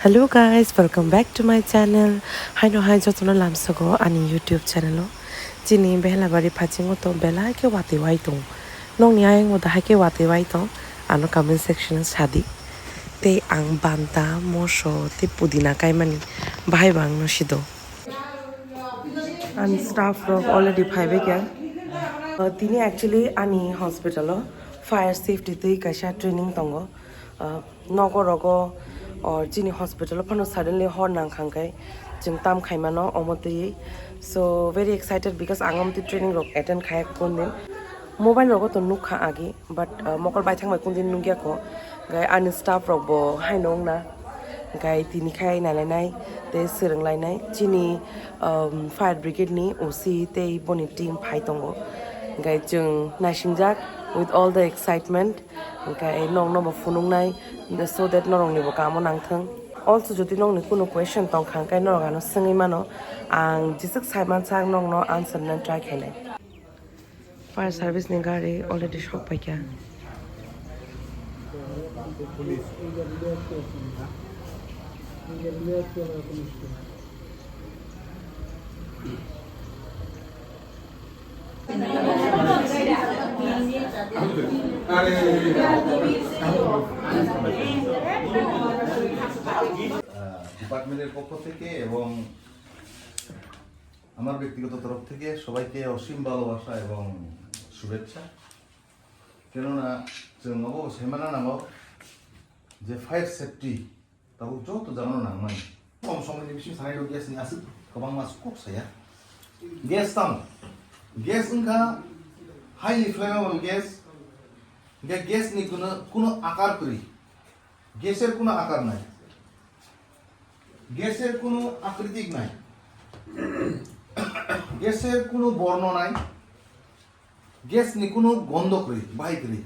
Hello guys, welcome back to my channel. Hai no hai jotona lamsago ani YouTube channel. Jini behla bari pachingo to bela ke wate wai to. Nong ni ayang moda hai ke wate wai to. Ano comment section sadi. Te ang banta mosho te pudina kai mani bahai bang no shido. And staff of already five again. Tini actually ani hospital fire safety te kaisa training tongo. Nogo rogo or jini hospital pano suddenly hor nang khangkai jing tam khaimano omoti. So very excited because angam ti training rok attend khai kondin mobile rogo to nukha agi but mokol bai thang mai kondin nungya ko gai ani staff rok bo hainong na gai tini khai nalenai te sirang lainai jini fire brigade ni OC te boni team phai tongo gai jung naishingjak with all the excitement gai nong no bo funung nai so that norong ni bo kamo nang thang also jodi nong ni kuno question tong khang kai norong ano singi mano ang jisik saiman sang nong no answer na try khainai fire service ni gari already shop pai kya ডিপার্টমেন্টের পক্ষ থেকে এবং আমার ব্যক্তিগত তরফ থেকে সবাইকে অসীম ভালোবাসা এবং শুভেচ্ছা কেননা जोंनाव सेमाना नांगौ जे फायर सेफ्टी दाबो जत जानो नांगौ खम समनि बिसिम सानाय गेसनि आसि गोबां मास खब साया गेस ताम गेस उनका हाईली फ्लेमेबल गेस नि কোনো আকার করি গ্যাসের কোনো আকার নাই গ্যাসের কোনো আকৃতিক নাই গ্যাসের কোনো বর্ণ নাই গ্যাস নি কোনো গন্ধ করি বাই করি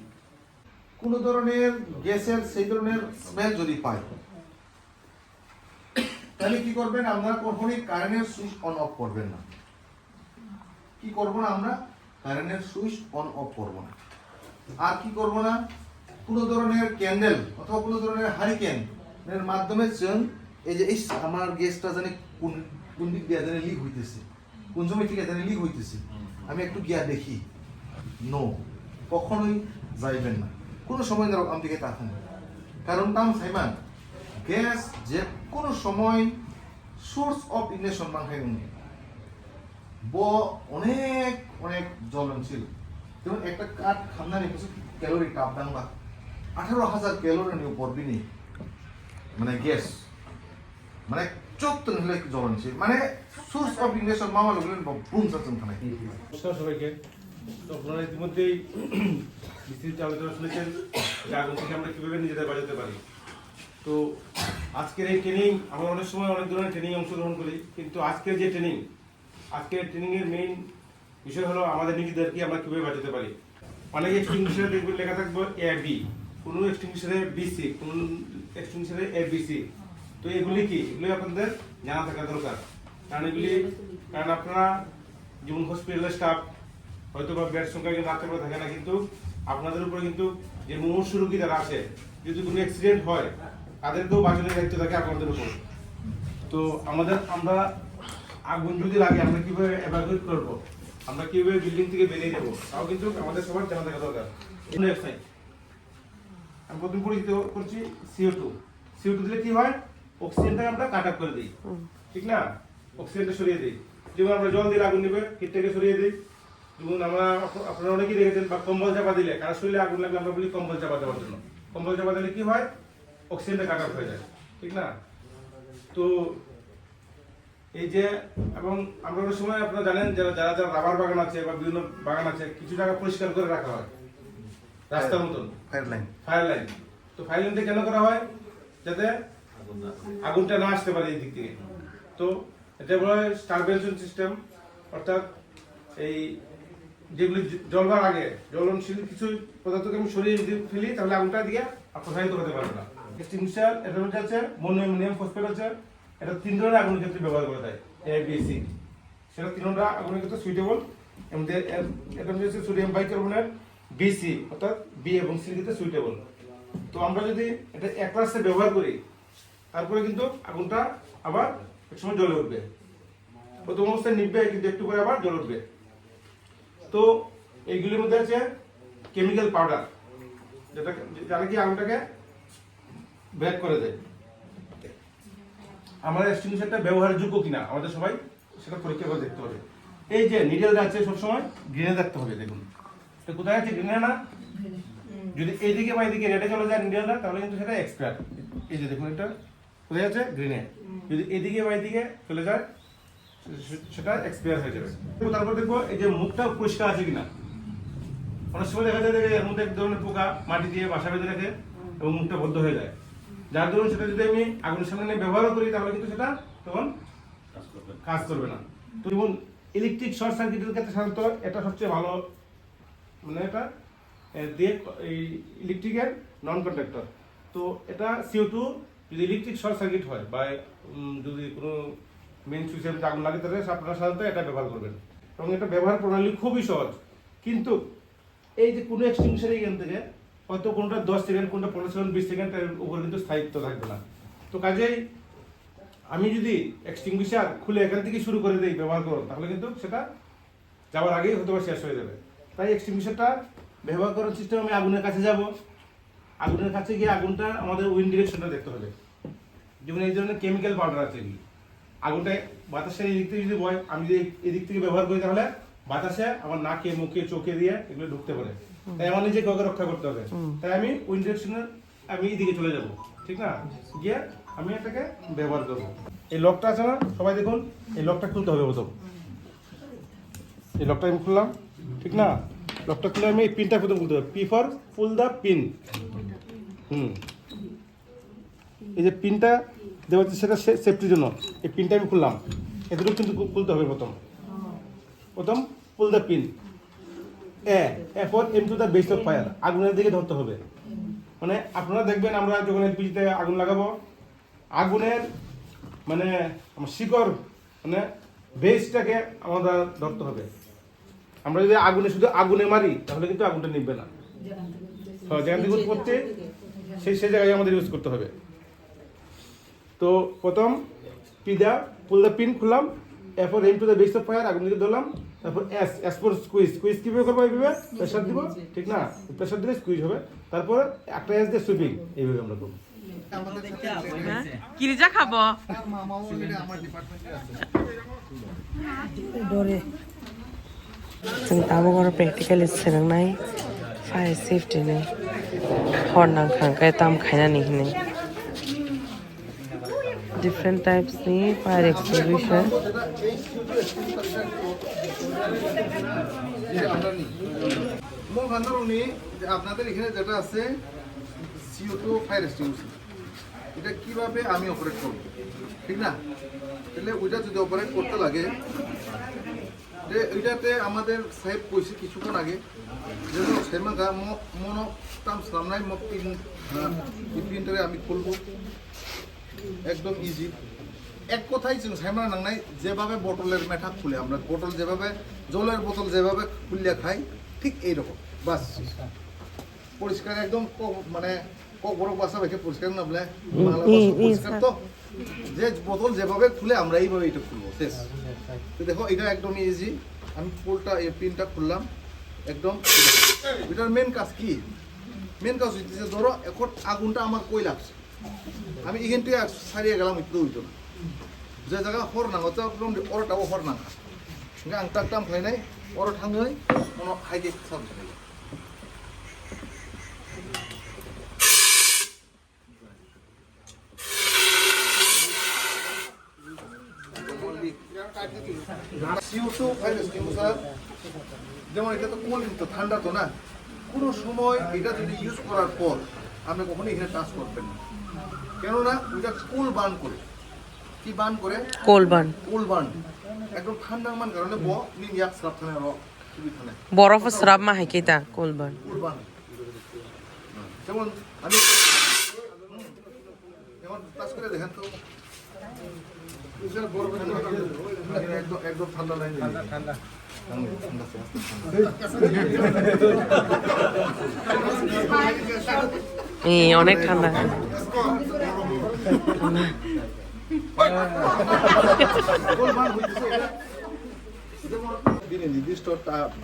কোনো ধরনের গ্যাসের সেই ধরনের স্মেল যদি পাই তাহলে কি করবেন আমরা কখনোই কারেন্টের সুইচ অন অফ করবেন না কি করব না আমরা কারেন্টের সুইচ অন অফ করব না আর কি করব না কোনো ধরনের ক্যান্ডেল অথবা কোনো ধরনের হারিকেন এর মাধ্যমে जों এই যে আমার গ্যাসটা জানি কোন দিক দিয়ে জানি লিক হইতেছে কোন সময় থেকে জানি লিক হইতেছে আমি একটু গিয়া দেখি নো কখনোই যাইবেন না কোনো সময় ধরো আমি দিকে তাকান কারণ তাম সাইমান গ্যাস যে কোনো সময় সোর্স অফ ইগনিশন বাংখাই উনি ব অনেক অনেক জ্বলনশীল যেমন একটা কাঠ খান্নানি কিছু ক্যালোরি টাপ দাংবা 18,000 ক্যালোরির উপর বিনি মানে গ্যাস মানে চোদ্দ হলে জ্বলনশীল মানে সোর্স অফ ইগনিশন মামা লগলেন বুম সাচন থানায় নমস্কার সবাইকে তো আপনারা ইতিমধ্যেই বিস্তৃত আলোচনা শুনেছেন যে আগুন থেকে আমরা কীভাবে নিজেদের বাঁচাতে পারি তো আজকের এই ট্রেনিং আমরা অনেক সময় অনেক ধরনের ট্রেনিং অংশগ্রহণ করি কিন্তু আজকের যে আজকের ট্রেনিংয়ের মেইন বিষয় হলো আমাদের নিজেদেরকে আমরা কীভাবে বাঁচাতে পারি অনেক এক্সটিংগুইশারে দেখবেন লেখা থাকবে এ বি কোনো এক্সটিংগুইশারে বিসি কোনো এক্সটিংগুইশারে এ বিসি তো এগুলি কি এগুলি আপনাদের জানা থাকা দরকার কারণ আপনারা যেমন হসপিটালের স্টাফ হয়তো বা বেড সংখ্যা কিন্তু রাত্রে করে থাকে না কিন্তু আপনাদের উপরে কিন্তু যে মুমূর্ষু রোগী যারা আছে যদি কোনো অ্যাক্সিডেন্ট হয় তাদেরকেও বাঁচানোর দায়িত্ব থাকে আপনাদের উপর তো আমরা আগুন যদি লাগে আমরা কীভাবে এভাকুয়েট করবো আমরা কীভাবে বিল্ডিং থেকে বেরিয়ে যাবো তাও কিন্তু আমাদের সবার জানা থাকা দরকার আমি প্রথম পরিচিত করছি CO2 দিলে কি হয় অক্সিজেনটাকে আমরা কাট আপ করে দিই ঠিক না অক্সিজেনটা সরিয়ে দিই যেমন আমরা জল দিয়ে আগুন নেবে হিটটাকে সরিয়ে দিই যেমন আপনারা অনেকেই দেখেছেন বা কম্বল চাপা দিলে কারো শরীরে আগুন লাগলে আমরা বলি কম্বল চাপা দেওয়ার জন্য কম্বল চাপা দিলে কি হয় অক্সিজেনটা কাট আপ হয়ে যায় ঠিক না তো এই যে এবং আমরা অনেক সময় আপনারা জানেন যারা রাবার বাগান আছে বা বিভিন্ন বাগান আছে কিছু জায়গা পরিষ্কার করে রাখা হয় রাস্তার মতন ফায়ার লাইন তো ফায়ার লাইনটা কেন করা হয় যাতে আগুনটা না আসতে পারে এই দিক থেকে তো এটা বলা হয় স্টারভেশন সিস্টেম অর্থাৎ এই যেগুলি জ্বলবার আগে জ্বলনশীল কিছু পদার্থকে আমি সরিয়ে ফেলি তাহলে আগুনটা দিয়ে প্রসারিত হতে পারবে না এক্সটিংগুইশার এটার মধ্যে আছে মোনোঅ্যামোনিয়াম ফসফেট আছে এটা 3 ধরনের আগুনের ক্ষেত্রে ব্যবহার করা যায় এ বি সি সেটা 3 ধরনের আগুনের ক্ষেত্রে সুইটেবল এটা হচ্ছে সোডিয়াম বাইকার্বনেট বিসি অর্থাৎ বি এবং সি ক্ষেত্রে সুইটেবল তো আমরা যদি এটা এক ক্লাসে ব্যবহার করি তারপরে কিন্তু আগুনটা আবার একসময় জ্বলে উঠবে। প্রথম অবস্থায় নিভবে, কিন্তু একটু পরে আবার জ্বলে উঠবে। তো এইগুলির মধ্যে আছে কেমিক্যাল পাউডার, যারা কি আগুনটাকে ব্রেক করে দেয়। আমাদের এক্সটিংগুইশারটা ব্যবহারের যোগ্য কিনা আমাদের সবাই সেটা পরীক্ষা করে দেখতে হবে। এই যে নিডেল আছে সবসময় গ্রিনে দেখতে হবে। দেখুন এটা কোথায় আছে, গ্রিনে না? যদি এইদিকে বা এইদিকে রেডে চলে যায় নিডেলটা, তাহলে কিন্তু সেটা এক্সপায়ার। এই যে দেখুন এটা কোথায় আছে, গ্রিনে। যদি এদিকে বা এইদিকে চলে যায় সেটা এক্সপায়ার হয়ে যাবে। তারপর দেখবো এই যে মুখটা পরিষ্কার আছে কিনা। অনেক সময় দেখা যায় এর মধ্যে এক ধরনের পোকা মাটি দিয়ে বাসা বেঁধে রাখে এবং মুখটা বদ্ধ হয়ে যায়। যার ধরুন সেটা যদি আমি আগুনের সামনে নিয়ে ব্যবহারও করি, তাহলে কিন্তু সেটা তখন কাজ করবে না। তো যেমন ইলেকট্রিক শর্ট সার্কিটের ক্ষেত্রে সাধারণত এটা সবচেয়ে ভালো, মানে এটা দিয়ে এই ইলেকট্রিকের নন কন্ডাক্টর। তো এটা CO2 যদি ইলেকট্রিক শর্ট সার্কিট হয় বা যদি কোনো মেইন সুইচে আগুন লাগে, তাহলে আপনারা সাধারণত এটা ব্যবহার করবেন। এবং এটা ব্যবহার প্রণালী খুবই সহজ। কিন্তু এই যে কোনো এক্সটিংগুইশার এখান থেকে হয়তো কোনটা 10 সেকেন্ড, কোনটা 15 সেকেন্ড, 20 সেকেন্ডের উপর কিন্তু স্থায়িত্ব থাকবে না। তো কাজেই আমি যদি এক্সটিংগুইশার খুলে এখান থেকে শুরু করে দিই ব্যবহার করো, তাহলে কিন্তু সেটা যাওয়ার আগেই হয়তো শেষ হয়ে যাবে। তাই এক্সটিংগুইশারটা ব্যবহার করার সিস্টেম, আমি আগুনের কাছে যাব, আগুনের কাছে গিয়ে আগুনটা আমাদের উইন্ড ডিরেকশনটা দেখতে হবে। যেমন এই ধরনের কেমিক্যাল পাউডার আছে, কি আগুনটা বাতাসের এদিক থেকে যদি বয়, আমি যদি এদিক থেকে ব্যবহার করি, তাহলে বাতাসে আমার নাকে, মুখে, চোখে দিয়ে এগুলো ঢুকতে পারে। তাই আমার নিজেকে রক্ষা করতে হবে। তাই আমি উইন্ড ডিরেকশনে আমি এদিকে চলে যাব, ঠিক না? গিয়ে আমি এটাকে ব্যবহার করবো। এই লকটা আছে না, সবাই দেখুন, এই লকটা খুলতে হবে প্রথম। এই লকটা আমি খুললাম, ঠিক না? লকটা খুলে আমি এই পিনটা প্রথম খুলতে হবে। P for pool the pin. এই যে পিনটা দেওয়া হচ্ছে সেটা সেফটির জন্য, এই পিনটা আমি খুললাম। এগুলো কিন্তু খুলতে হবে প্রথম pull the pin. A for aim to the base of fire, আগুনের দিকে ধরতে হবে। মানে আপনারা দেখবেন আমরা যখন এলপিজিতে আগুন লাগাবো, আগুনের মানে শিকড় মানে বেসটাকে আমাদের ধরতে হবে। আমরা যদি আগুনে শুধু আগুনে মারি, তাহলে কিন্তু আগুনটা নিভবে না। যেখান থেকে উৎপত্তি সেই জায়গায় আমাদের ইউজ করতে হবে। তো প্রথম পুল দ্য পিন খুললাম, এরপর aim to the base of fire, আগুন দিকে ধরলাম। তারপর এস ফর স্কুইজ কিভাবে করবো, এইভাবে প্রেশার দিব, ঠিক না? প্রেশার দিলে স্কুইজ হবে। তারপর একটা এস দিয়ে সুইপিং, এইভাবে আমরা করবো। কিরিজা খাবো जों दाबो गर प्रेक्टिकेल सोलोंनाय फायर सेफ्टि नि हर नांखांखाय दाम खायनानै होनो डिफरेंट टाइप्स नि फायर एक्सटिंग्विशर আপনাদের এখানে যেটা আছে CO2 ফায়ার এক্সটিংগুইশার, এটা কিভাবে আমি অপারেট করব, ঠিক না? তাহলে ওইটা যদি অপারেট করতে লাগে, যে ওইটাতে আমাদের সাহেব কইছে কিছুক্ষণ আগে, যেন সেমাগা মনো টাম সামনাই মক পিনটারে আমি খুলবো, একদম ইজি। এক কথাই সাইমা নাংনাই, যেভাবে বোতলের মেঠা খুলে, আমরা বোতল যেভাবে জলের বোতল যেভাবে খুললে খাই, ঠিক এইরকম বাস পরিষ্কার একদম। মানে বড় বাসা রেখে পরিষ্কার না বলে পরিষ্কার, তো যে বোতল যেভাবে খুলে আমরা এইভাবে এটা খুলবো, শেষ। তো দেখো এটা একদম ইজি। আমি পুলটা এই পিনটা খুললাম একদম। এটার মেন কাজ কি? মেন কাজ হচ্ছে, ধরো এখন আগুনটা আমার কই লাগছে, আমি এখান থেকে সারিয়ে গেলাম, একটু হইতো না। যে জায়গা হর নাঙো একদম অরটাও হর নাঙা, আং টাক টাম খাইনাय অর थाङै उनाव हाइगे साबसिन CO2 ফায়ার এক্সটিংগুইশার যেমন এটা তো কোল্ড, তো ঠান্ডা তো না, কোনো সময় এটা যদি ইউজ করার পর আপনি কখনো এখানে টাচ করবেন না, কেননা ওইটা কুল বার্ন করে। কি বার্ন করে? কুল বার্ন একদম ঠান্ডা মান কারণে ব নি ইয়াক স্রাব থানে র খুবই থানে বরফ স্রাব মা হাইকেতা কুল বার্ন। যেমন আমি যেমন টাচ করে দেখেন তো, একদম ঠান্ডা নাই, ঠান্ডা অনেক ঠান্ডা। দিনে নির্দিষ্ট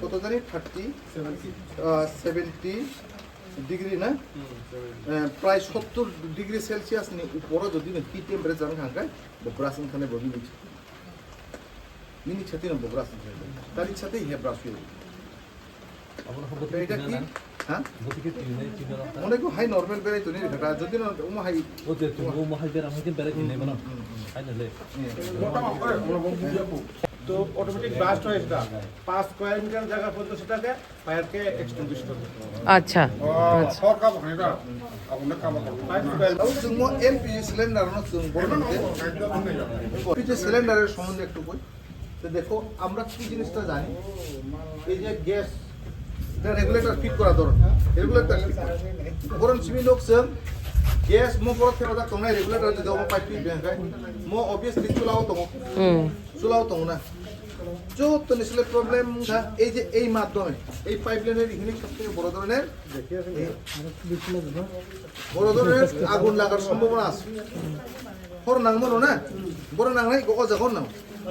কত জানি 70 ডিগ্রি না প্রায় 70 ডিগ্রি সেলসিয়াস উপরে যদি হিট টেম্পারেচার খাঙ্কায় ব্রাশিং খানে বগি মিছে মিনি ছাতি না ব্রাশিং খানে তার ইচ্ছাতেই হে ব্রাশ হয়ে এটা কি হ্যাঁ অনেক হাই নরমাল বেড়াই তো নেই ঘাটা যদি না উমা হাই তো অটোমেটিক ব্লাস্ট হয় এটা 5 স্কয়ার মিটার জায়গা পর্যন্ত সেটাকে ফায়ারকে এক্সটিংগুইশ করবে। আচ্ছা সরকার এটা আপনার কাম করবে 5 স্কয়ার जों एलपीजी सिलेंडर नो जों বলতে এলপিজি সিলিন্ডারের সম্বন্ধে একটু কই তো দেখো আমরা কি জিনিসটা জানি এই যে গ্যাস এটা রেগুলেটর ফিট করা দরকার রেগুলেটর বরং সিমি লোক जों গ্যাস মো পর থেকে দা তোমরা রেগুলেটর যদি ওমা পাইপ ফিট বেঙ্গাই মো অবভিয়াসলি চুলাও তো চুলাও তো না जो তো নিসলে প্রবলেম এই যে এই মাধ্যমে এই পাইপলাইনের ইউনিক সবথেকে বড় ধরনের আগুন লাগার সম্ভাবনা আছে হর নাংমনো না বড় নাংলাই গো যখন না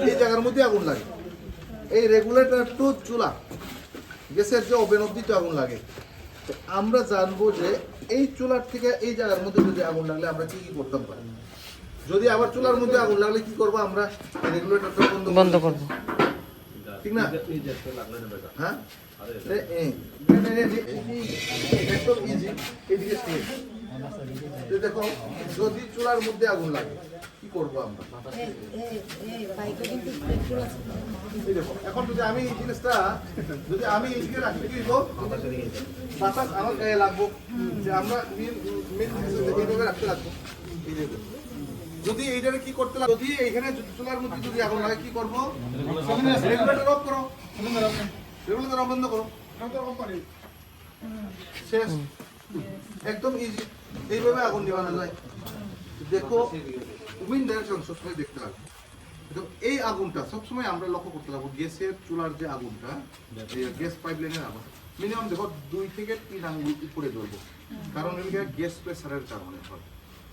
এই জায়গার মধ্যে আগুন লাগে এই রেগুলেটর টু চুলা গ্যাসের যে ওভেন অবধি তো আগুন লাগে তো আমরা জানবো যে এই চুলার থেকে এই জায়গার মধ্যে যদি আগুন লাগলে আমরা কি কি করতে পারি যদি আবার চুলার মধ্যে আগুন লাগলে কি করব আমরা রেগুলেটরটা বন্ধ করব ঠিক না হ্যাঁ একদম ইজি এদিকে স্টেপ দেখো যদি চুলার মধ্যে আগুন লাগে কি করব আমরা দেখো এখন যদি আমি এই জিনিসটা যদি আমি এইদিকে রাখি কি হইব বাতাস আমার গায়ে লাগবো যে আমরা মেন এইভাবে রাখতে লাগবো যদি এইটারে কি করতে লাগে যদি এইখানে চুলার মধ্যে যদি আগুন লাগে কি করব রেগুলেটর অফ করো রেগুলেটর বন্ধ করো শেষ একদম ইজি এইভাবে আগুন নিভানো যায় দেখো উইন্ড ডাইরেকশন সবসময় দেখতে লাগবে এই আগুনটা সবসময় আমরা লক্ষ্য করতে লাগবো গ্যাসের চুলার যে আগুনটা গ্যাস পাইপলাইনের আগুন মিনিমাম দেখো 2 থেকে 3 আঙ্গুল উপরে জ্বলবো কারণ এটা গ্যাস প্রেসারের কারণে হয়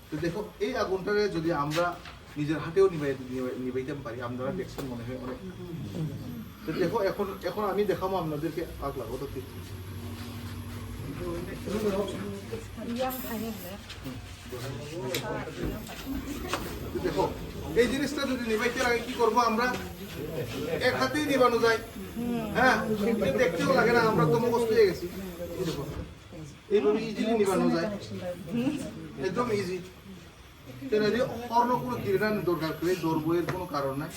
তো দেখো এই আগুনটারে যদি আমরা নিজের হাতেও নিভাইতে পারি আমরা দেখছেন মনে হয় অনেক তো দেখো এখন আমি দেখাবো আপনাদেরকে আগ লাগাবো তো দেখো এই জিনিসটা যদি নিভাইতে লাগে কি করবো আমরা এক হাতেই নিভানো যায় হ্যাঁ দেখতেও লাগে না আমরা তো মুখস্থ হয়ে গেছি এইভাবে ইজিলি নিভানো যায় একদম ইজি অন্য কোনো কিরণার দরকার করে দৌড়বইয়ের কোনো কারণ নাই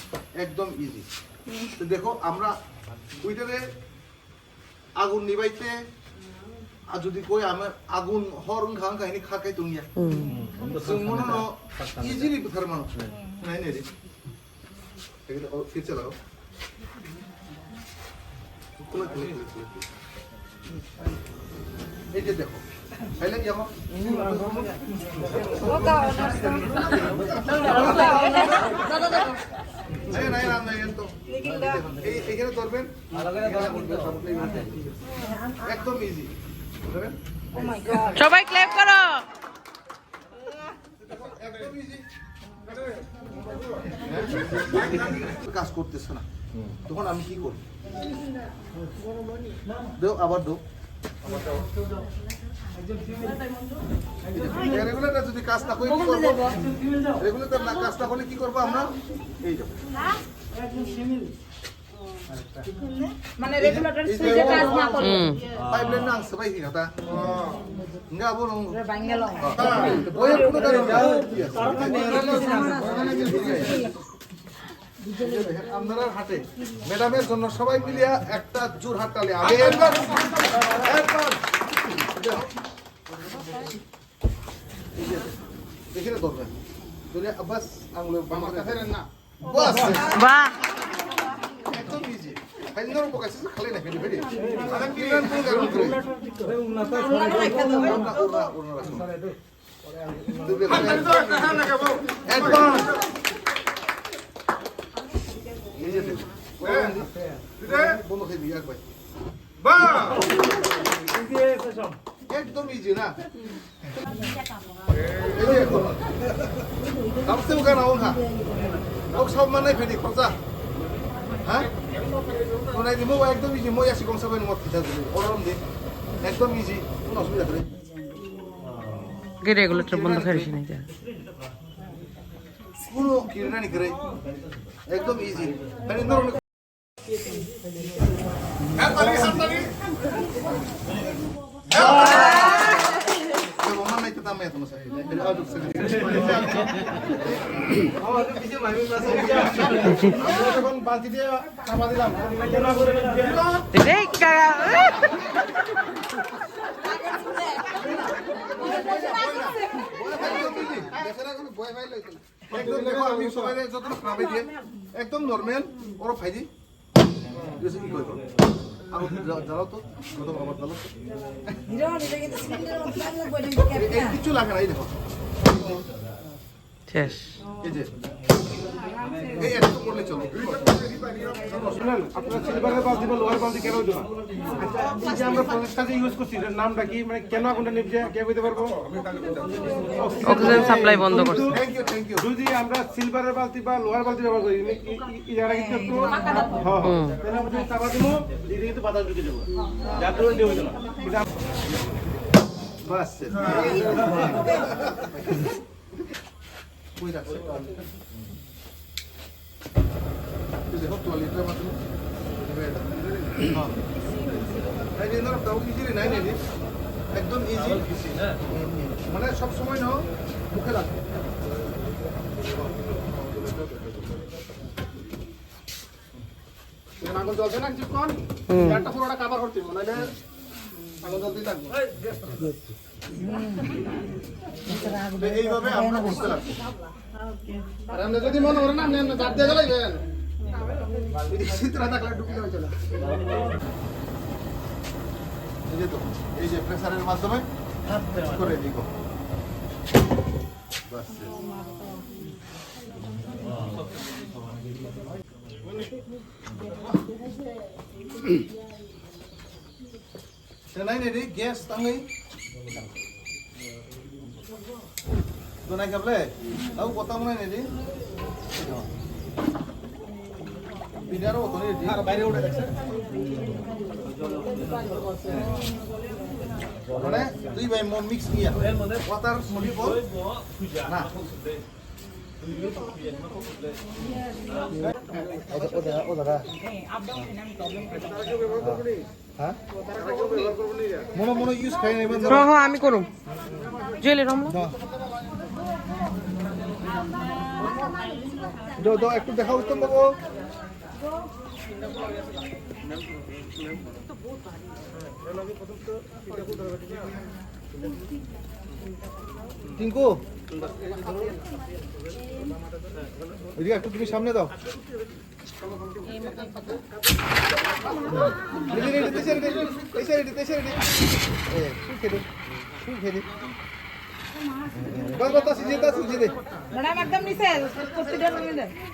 একদম ইজি তো দেখো আমরা ওইটারে আগুন নিভাইতে আর যদি কই আমার আগুন হরং খাং কাহিনী খাকাই তুমিয়া মনে ন ইজিলি বুঝার মানুষ নাই নে রে এগুলো ফির চালাও এই যে দেখো খাইলে কি আমার এইখানে ধরবেন একদম ইজি সবাই ক্ল্যাপ করো একদম ইজি কাজ করতেছে না তখন আমি কি করব দেও আবার দেও রেগুলেটর যদি কাজ না করে কি করব রেগুলেটর না কাজ না করলে কি করব আমরা এই যাব মানে রেগুলেটর সুইচে কাজ না করলে পাইপলাইন না সবাই কি কথা nga বলো বাঙ্গালো ওই পুরো কারণ আপনারা হাটে ম্যাডামের জন্য সবাই মিলে একটা জোর হাততালি আগে একবার এখানে ধরবেন যদি বাস আঙুলে বামা কাছে না বাস বাহ একদম ইজি ফাইনাল পোকাছে খালি না ফেলি ফেলি আদা কিরান কোন কারণ করে উন্নত একদম বন্ধ খাই বিয়ার ভাই বাহ একদম ইজি না এই যে কামতে উগা নাও হা ওক সব মানে ফেদি খরচা হ্যাঁ কোনাই দি মো একদম ইজি মই আসি গংসা বাই মত কিতা দিলে গরম দি একদম ইজি কোনো অসুবিধা নেই কে রেগুলেটর বন্ধ করিস না যা কোনো কিরনা নি করে একদম ইজি মানে নরম হ্যাঁ পালি সামনে Mama itu tamu ya teman saya. Jadi aduk sedikit. Oh, itu bisa main bahasa Indonesia. Aku kan balti dia sama dilam. Kenapa aku dia? রেকা একদম দেখো আমি সবাই যত খাবে দিয়ে একদম নরমাল ওর ফাইদি বেশি কি কইব আর জানো তো কত আমার জানো এই কিছু লাগে না এই দেখো শেষ এই যে এই একটু করলে চলো শুনেন আপনারা সিলভারের বালতি বা লোহার বালতি কেন ওজন এই যে আমরা প্রসেসটা যে ইউজ করছি এটার নামটা কি মানে কেন আগুনটা নিভছে কে কইতে পারবো অক্সিজেন সাপ্লাই বন্ধ করছে থ্যাংক ইউ যদি আমরা সিলভারের বালতি বা লোহার বালতি ব্যবহার করি এই জায়গা কিন্তু একটু হ্যাঁ তাহলে আমরা যদি চাপা দিব এই কিন্তু বাতাস ঢুকে যাবে যার জন্য দিয়ে হইতো না এটা বাস কই রাখছে দেখো টয়লেটের মাধ্যমে হ্যাঁ এই যে না দাও ইজি নাই নাই একদম ইজি মানে সব সময় নাও মুখে রাখো আগুন জ্বলছে না কিছুক্ষণ একটা পুরোটা কাভার করতে হবে নাহলে আগুন জ্বলতেই থাকবে এইভাবে আমরা বুঝতে লাগবে আর আমরা যদি মনে করেন আপনি দাঁত দিয়ে গেলাইবেন চিত্রা থাকলে ঢুকে যাবে চলে এই যে প্রেসারের মাধ্যমে করে দিই বাস নাই রে গ্যাস তাঙ্গই তো নাই খাবলে তাও কথা মনে নেই রে বিনারও তো নেই আর বাইরে উঠে দেখছে মানে দুই ভাই মন মিক্স নিয়া ওয়াটার মলি বল না হ্যাঁ মনে মনে ইউজ খাই না এবার হ্যাঁ হ্যাঁ আমি করুম জেলে রমলা দাও একটু দেখাও উত্তম বাবু টিঙ্কু এদিকে একটু তুমি সামনে দাও ম্যাডাম একদম নিচে